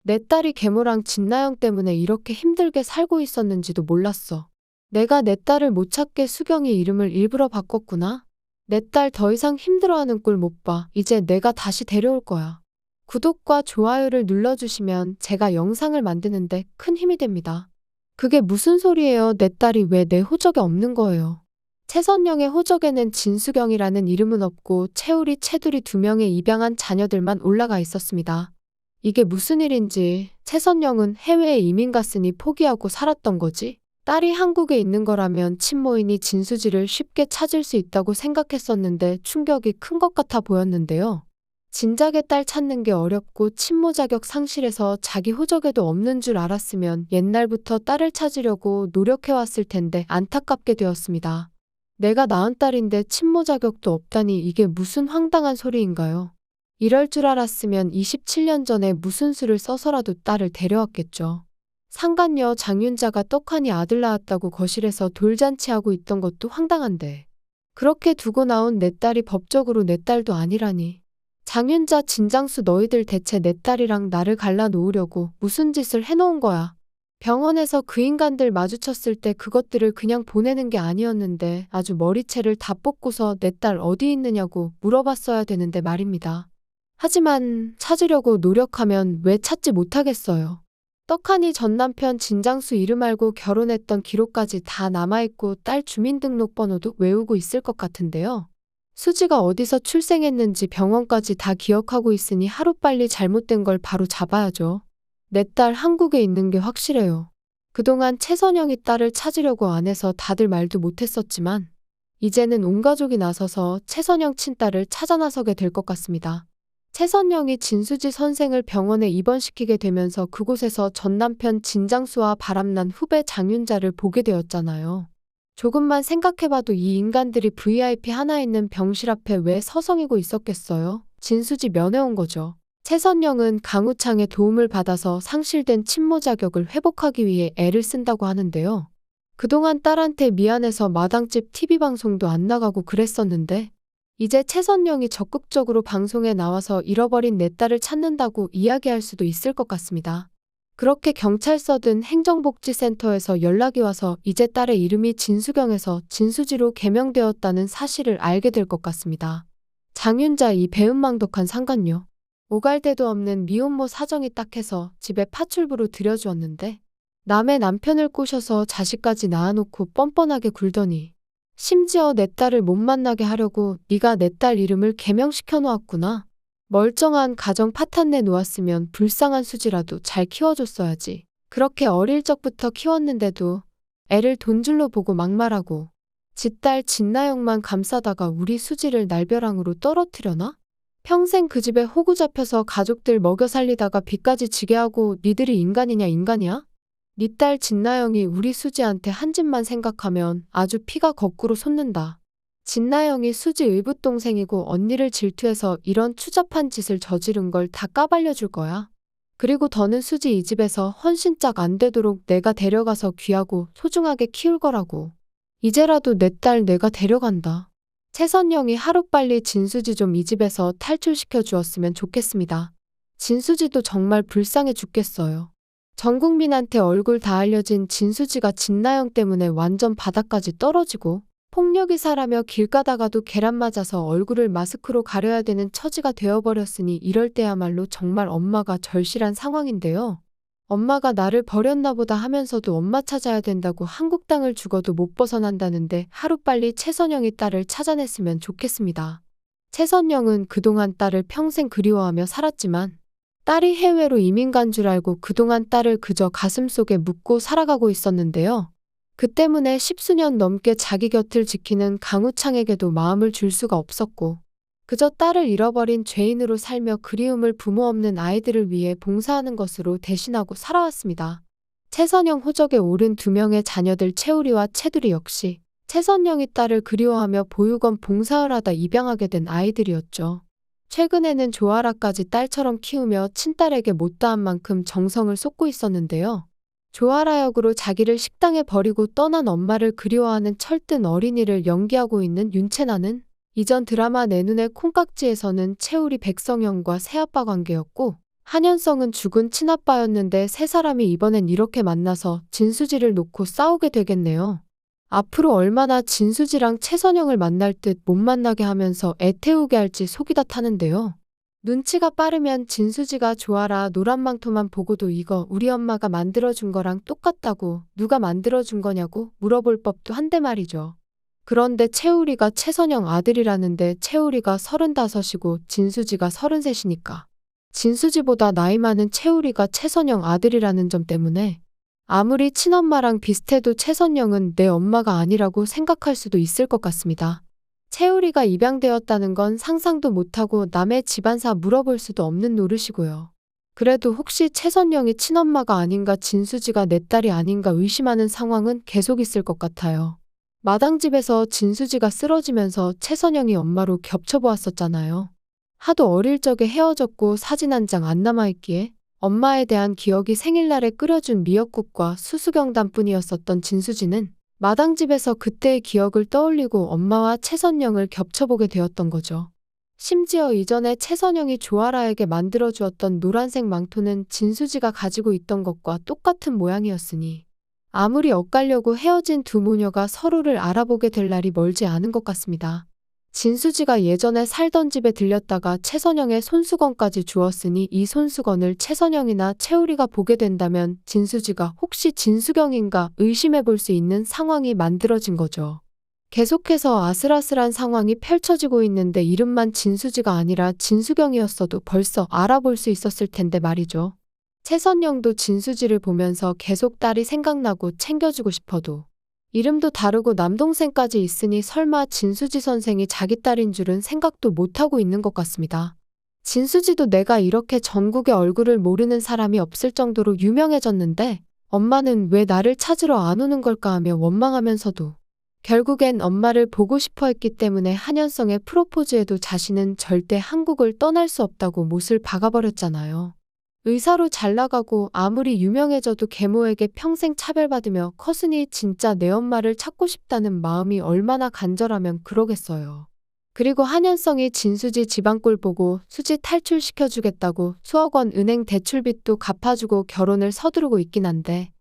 내 딸이 계모랑 진나영 때문에 이렇게 힘들게 살고 있었는지도 몰랐어. 내가 내 딸을 못 찾게 수경이 이름을 일부러 바꿨구나. 내 딸 더 이상 힘들어하는 꼴 못 봐. 이제 내가 다시 데려올 거야. 구독과 좋아요를 눌러주시면 제가 영상을 만드는데 큰 힘이 됩니다. 그게 무슨 소리예요? 내 딸이 왜 내 호적에 없는 거예요? 최선영의 호적에는 진수경이라는 이름은 없고 채우리, 채두리 2명의 입양한 자녀들만 올라가 있었습니다. 이게 무슨 일인지 최선영은 해외에 이민 갔으니 포기하고 살았던 거지? 딸이 한국에 있는 거라면 친모인이 진수지를 쉽게 찾을 수 있다고 생각했었는데 충격이 큰 것 같아 보였는데요. 진작에 딸 찾는 게 어렵고 친모 자격 상실해서 자기 호적에도 없는 줄 알았으면 옛날부터 딸을 찾으려고 노력해왔을 텐데 안타깝게 되었습니다. 내가 낳은 딸인데 친모 자격도 없다니 이게 무슨 황당한 소리인가요? 이럴 줄 알았으면 27년 전에 무슨 수를 써서라도 딸을 데려왔겠죠. 상간녀 장윤자가 떡하니 아들 낳았다고 거실에서 돌잔치하고 있던 것도 황당한데 그렇게 두고 나온 내 딸이 법적으로 내 딸도 아니라니. 장윤자, 진장수 너희들 대체 내 딸이랑 나를 갈라놓으려고 무슨 짓을 해놓은 거야. 병원에서 그 인간들 마주쳤을 때 그것들을 그냥 보내는 게 아니었는데 아주 머리채를 다 뽑고서 내 딸 어디 있느냐고 물어봤어야 되는데 말입니다. 하지만 찾으려고 노력하면 왜 찾지 못하겠어요. 떡하니 전 남편 진장수 이름 알고 결혼했던 기록까지 다 남아있고 딸 주민등록번호도 외우고 있을 것 같은데요. 수지가 어디서 출생했는지 병원까지 다 기억하고 있으니 하루빨리 잘못된 걸 바로 잡아야죠. 내 딸 한국에 있는 게 확실해요. 그동안 최선영이 딸을 찾으려고 안 해서 다들 말도 못했었지만 이제는 온 가족이 나서서 최선영 친딸을 찾아 나서게 될 것 같습니다. 최선영이 진수지 선생을 병원에 입원시키게 되면서 그곳에서 전 남편 진장수와 바람난 후배 장윤자를 보게 되었잖아요. 조금만 생각해봐도 이 인간들이 VIP 하나 있는 병실 앞에 왜 서성이고 있었겠어요? 진수지 면회온 거죠. 최선영은 강우창의 도움을 받아서 상실된 친모 자격을 회복하기 위해 애를 쓴다고 하는데요. 그동안 딸한테 미안해서 마당집 TV방송도 안 나가고 그랬었는데 이제 최선영이 적극적으로 방송에 나와서 잃어버린 내 딸을 찾는다고 이야기할 수도 있을 것 같습니다. 그렇게 경찰서든 행정복지센터에서 연락이 와서 이제 딸의 이름이 진수경에서 진수지로 개명되었다는 사실을 알게 될 것 같습니다. 장윤자 이 배은망덕한 상간녀. 오갈 데도 없는 미혼모 사정이 딱해서 집에 파출부로 들여주었는데 남의 남편을 꼬셔서 자식까지 낳아놓고 뻔뻔하게 굴더니 심지어 내 딸을 못 만나게 하려고 네가 내 딸 이름을 개명시켜 놓았구나. 멀쩡한 가정 파탄 내 놓았으면 불쌍한 수지라도 잘 키워줬어야지. 그렇게 어릴 적부터 키웠는데도 애를 돈줄로 보고 막말하고 지 딸 진나영만 감싸다가 우리 수지를 날벼락으로 떨어뜨려나? 평생 그 집에 호구 잡혀서 가족들 먹여 살리다가 빚까지 지게 하고 니들이 인간이냐 인간이야? 니 딸 진나영이 우리 수지한테 한 짓만 생각하면 아주 피가 거꾸로 솟는다. 진나영이 수지 의붓동생이고 언니를 질투해서 이런 추잡한 짓을 저지른 걸 다 까발려줄 거야. 그리고 더는 수지 이 집에서 헌신짝 안 되도록 내가 데려가서 귀하고 소중하게 키울 거라고. 이제라도 내 딸 내가 데려간다. 최선영이 하루빨리 진수지 좀 이 집에서 탈출시켜 주었으면 좋겠습니다. 진수지도 정말 불쌍해 죽겠어요. 전 국민한테 얼굴 다 알려진 진수지가 진나영 때문에 완전 바닥까지 떨어지고 폭력의사라며 길 가다가도 계란 맞아서 얼굴을 마스크로 가려야 되는 처지가 되어버렸으니 이럴 때야말로 정말 엄마가 절실한 상황인데요. 엄마가 나를 버렸나 보다 하면서도 엄마 찾아야 된다고 한국 땅을 죽어도 못 벗어난다는데 하루빨리 최선영이 딸을 찾아냈으면 좋겠습니다. 최선영은 그동안 딸을 평생 그리워하며 살았지만 딸이 해외로 이민 간 줄 알고 그동안 딸을 그저 가슴속에 묻고 살아가고 있었는데요. 그 때문에 10수년 넘게 자기 곁을 지키는 강우창에게도 마음을 줄 수가 없었고 그저 딸을 잃어버린 죄인으로 살며 그리움을 부모 없는 아이들을 위해 봉사하는 것으로 대신하고 살아왔습니다. 최선영 호적에 오른 2명의 자녀들 채우리와 채두리 역시 최선영이 딸을 그리워하며 보육원 봉사를 하다 입양하게 된 아이들이었죠. 최근에는 조아라까지 딸처럼 키우며 친딸에게 못다한 만큼 정성을 쏟고 있었는데요. 조아라 역으로 자기를 식당에 버리고 떠난 엄마를 그리워하는 철든 어린이를 연기하고 있는 윤채나는 이전 드라마 내 눈의 콩깍지에서는 채우리 백성영과 새아빠 관계였고 한현성은 죽은 친아빠였는데 세 사람이 이번엔 이렇게 만나서 진수지를 놓고 싸우게 되겠네요. 앞으로 얼마나 진수지랑 최선영을 만날 듯 못 만나게 하면서 애태우게 할지 속이 다 타는데요. 눈치가 빠르면 진수지가 좋아라 노란 망토만 보고도 이거 우리 엄마가 만들어준 거랑 똑같다고 누가 만들어준 거냐고 물어볼 법도 한데 말이죠. 그런데 채우리가 최선영 아들이라는데 채우리가 35이고 진수지가 33이니까. 진수지보다 나이 많은 채우리가 최선영 아들이라는 점 때문에 아무리 친엄마랑 비슷해도 최선영은 내 엄마가 아니라고 생각할 수도 있을 것 같습니다. 채우리가 입양되었다는 건 상상도 못하고 남의 집안사 물어볼 수도 없는 노릇이고요. 그래도 혹시 최선영이 친엄마가 아닌가 진수지가 내 딸이 아닌가 의심하는 상황은 계속 있을 것 같아요. 마당집에서 진수지가 쓰러지면서 최선영이 엄마로 겹쳐보았었잖아요. 하도 어릴 적에 헤어졌고 사진 한 장 안 남아있기에 엄마에 대한 기억이 생일날에 끓여준 미역국과 수수경단뿐이었었던 진수지는 마당집에서 그때의 기억을 떠올리고 엄마와 최선영을 겹쳐보게 되었던 거죠. 심지어 이전에 최선영이 조아라에게 만들어주었던 노란색 망토는 진수지가 가지고 있던 것과 똑같은 모양이었으니 아무리 엇가려고 헤어진 두 모녀가 서로를 알아보게 될 날이 멀지 않은 것 같습니다. 진수지가 예전에 살던 집에 들렸다가 최선영의 손수건까지 주었으니 이 손수건을 최선영이나 채우리가 보게 된다면 진수지가 혹시 진수경인가 의심해 볼 수 있는 상황이 만들어진 거죠. 계속해서 아슬아슬한 상황이 펼쳐지고 있는데 이름만 진수지가 아니라 진수경이었어도 벌써 알아볼 수 있었을 텐데 말이죠. 최선영도 진수지를 보면서 계속 딸이 생각나고 챙겨주고 싶어도 이름도 다르고 남동생까지 있으니 설마 진수지 선생이 자기 딸인 줄은 생각도 못하고 있는 것 같습니다. 진수지도 내가 이렇게 전국에 얼굴을 모르는 사람이 없을 정도로 유명해졌는데 엄마는 왜 나를 찾으러 안 오는 걸까 하며 원망하면서도 결국엔 엄마를 보고 싶어 했기 때문에 한현성의 프로포즈에도 자신은 절대 한국을 떠날 수 없다고 못을 박아버렸잖아요. 의사로 잘 나가고 아무리 유명해져도 계모에게 평생 차별받으며 컸으니 진짜 내 엄마를 찾고 싶다는 마음이 얼마나 간절하면 그러겠어요. 그리고 한현성이 진수지 집안꼴 보고 수지 탈출시켜주겠다고 수억 원 은행 대출빚도 갚아주고 결혼을 서두르고 있긴 한데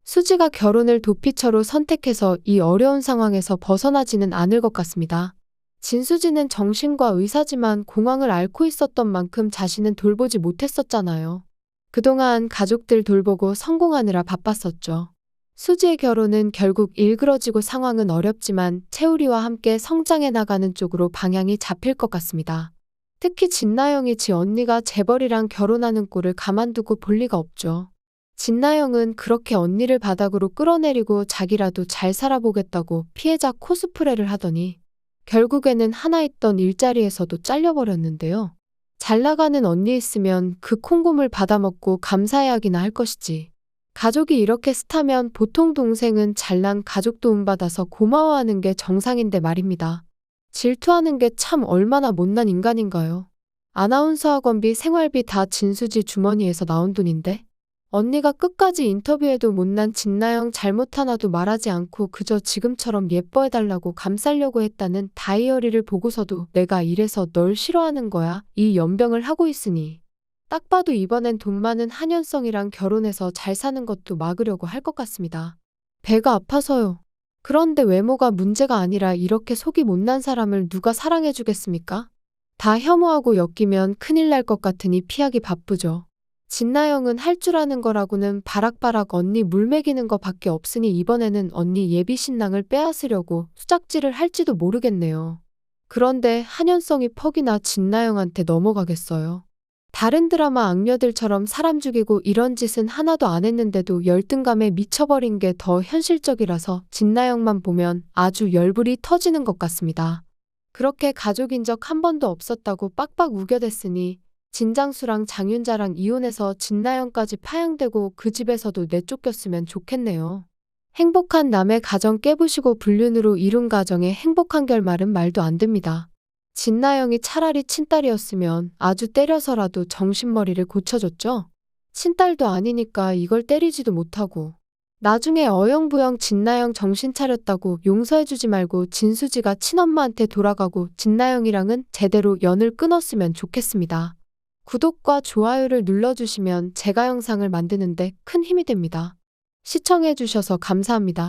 수지가 결혼을 도피처로 선택해서 이 어려운 상황에서 벗어나지는 않을 것 같습니다. 진수지는 정신과 의사지만 공황을 앓고 있었던 만큼 자신은 돌보지 못했었잖아요. 그동안 가족들 돌보고 성공하느라 바빴었죠. 수지의 결혼은 결국 일그러지고 상황은 어렵지만 채우리와 함께 성장해 나가는 쪽으로 방향이 잡힐 것 같습니다. 특히 진나영이 지 언니가 재벌이랑 결혼하는 꼴을 가만두고 볼 리가 없죠. 진나영은 그렇게 언니를 바닥으로 끌어내리고 자기라도 잘 살아보겠다고 피해자 코스프레를 하더니 결국에는 하나 있던 일자리에서도 잘려버렸는데요. 잘 나가는 언니 있으면 그 콩고물 받아먹고 감사해하기나 할 것이지. 가족이 이렇게 스타면 보통 동생은 잘난 가족 도움받아서 고마워하는 게 정상인데 말입니다. 질투하는 게 참 얼마나 못난 인간인가요. 아나운서 학원비 생활비 다 진수지 주머니에서 나온 돈인데 언니가 끝까지 인터뷰에도 못난 진나영 잘못 하나도 말하지 않고 그저 지금처럼 예뻐해달라고 감싸려고 했다는 다이어리를 보고서도 내가 이래서 널 싫어하는 거야 이 연병을 하고 있으니 딱 봐도 이번엔 돈 많은 한현성이랑 결혼해서 잘 사는 것도 막으려고 할 것 같습니다. 배가 아파서요. 그런데 외모가 문제가 아니라 이렇게 속이 못난 사람을 누가 사랑해주겠습니까? 다 혐오하고 엮이면 큰일 날 것 같으니 피하기 바쁘죠. 진나영은 할 줄 아는 거라고는 바락바락 언니 물 먹이는 거 밖에 없으니 이번에는 언니 예비 신랑을 빼앗으려고 수작질을 할지도 모르겠네요. 그런데 한현성이 퍽이나 진나영한테 넘어가겠어요. 다른 드라마 악녀들처럼 사람 죽이고 이런 짓은 하나도 안 했는데도 열등감에 미쳐버린 게 더 현실적이라서 진나영만 보면 아주 열불이 터지는 것 같습니다. 그렇게 가족인 적 한 번도 없었다고 빡빡 우겨댔으니 진장수랑 장윤자랑 이혼해서 진나영까지 파양되고 그 집에서도 내쫓겼으면 좋겠네요. 행복한 남의 가정 깨부시고 불륜으로 이룬 가정의 행복한 결말은 말도 안 됩니다. 진나영이 차라리 친딸이었으면 아주 때려서라도 정신머리를 고쳐줬죠. 친딸도 아니니까 이걸 때리지도 못하고 나중에 어영부영 진나영 정신 차렸다고 용서해주지 말고 진수지가 친엄마한테 돌아가고 진나영이랑은 제대로 연을 끊었으면 좋겠습니다. 구독과 좋아요를 눌러주시면 제가 영상을 만드는데 큰 힘이 됩니다. 시청해주셔서 감사합니다.